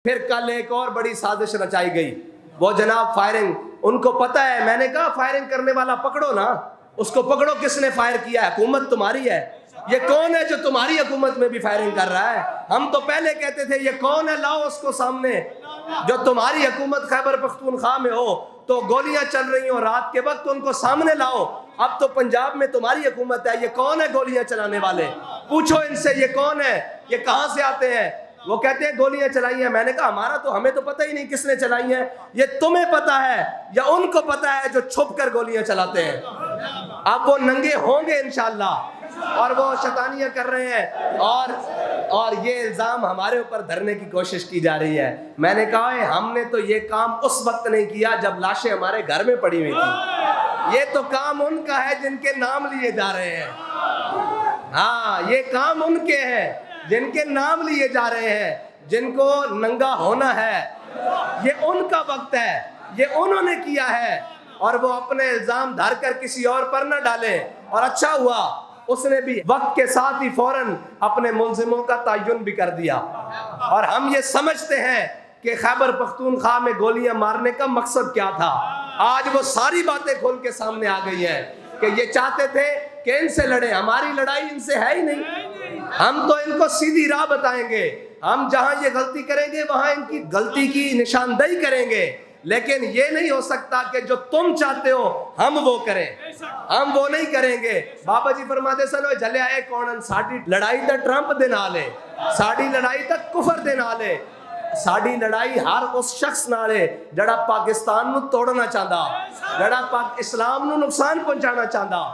پھر کل ایک اور بڑی سازش رچائی گئی، وہ جناب فائرنگ، ان کو پتہ ہے، میں نے کہا فائرنگ کرنے والا پکڑو نا، اس کو پکڑو، کس نے فائر کیا ہے؟ حکومت تمہاری ہے، یہ کون ہے جو تمہاری حکومت میں بھی فائرنگ کر رہا ہے؟ ہم تو پہلے کہتے تھے یہ کون ہے، لاؤ اس کو سامنے، جو تمہاری حکومت خیبر پختونخوا میں ہو تو گولیاں چل رہی ہوں رات کے وقت، ان کو سامنے لاؤ۔ اب تو پنجاب میں تمہاری حکومت ہے، یہ کون ہے گولیاں چلانے والے؟ پوچھو ان سے یہ کون ہے، یہ کہاں سے آتے ہیں؟ وہ کہتے ہیں گولیاں چلائی ہیں۔ میں نے کہا ہمیں تو پتہ ہی نہیں کس نے چلائی ہیں، یہ تمہیں پتہ ہے یا ان کو پتہ ہے جو چھپ کر گولیاں چلاتے ہیں؟ اب وہ ننگے ہوں گے انشاءاللہ، اور وہ شیطانیاں کر رہے ہیں، اور یہ الزام ہمارے اوپر دھرنے کی کوشش کی جا رہی ہے۔ میں نے کہا ہے ہم نے تو یہ کام اس وقت نہیں کیا جب لاشیں ہمارے گھر میں پڑی ہوئی تھی، یہ تو کام ان کا ہے جن کے نام لیے جا رہے ہیں۔ ہاں، یہ کام ان کے ہیں جن کے نام لیے جا رہے ہیں، جن کو ننگا ہونا ہے، یہ ان کا وقت ہے، یہ انہوں نے کیا ہے، اور وہ اپنے الزام دھر کر کسی اور پر نہ ڈالیں۔ اور اچھا ہوا اس نے بھی وقت کے ساتھ ہی فوراً اپنے ملزموں کا تعین بھی کر دیا، اور ہم یہ سمجھتے ہیں کہ خیبر پختونخوا میں گولیاں مارنے کا مقصد کیا تھا۔ آج وہ ساری باتیں کھول کے سامنے آ گئی ہیں کہ یہ چاہتے تھے کہ ان سے لڑیں، ہماری لڑائی ان سے ہے ہی نہیں، ہم تو ان کو سیدھی راہ بتائیں گے، ہم جہاں یہ غلطی کریں گے وہاں ان کی غلطی کی نشاندہی کریں گے، لیکن یہ نہیں ہو سکتا کہ جو تم چاہتے ہو ہم وہ کریں، ہم وہ نہیں کریں گے۔ بابا جی فرماتے سنو جلے آئے کون ساڑی لڑائی تا ٹرمپ دے نالے، ساڑی لڑائی تا کفر دے نالے، ساڑی لڑائی ہر اس شخص نالے جڑا پاکستان نو توڑنا چاہتا، جڑا اسلام نو نقصان پہنچانا چاہتا۔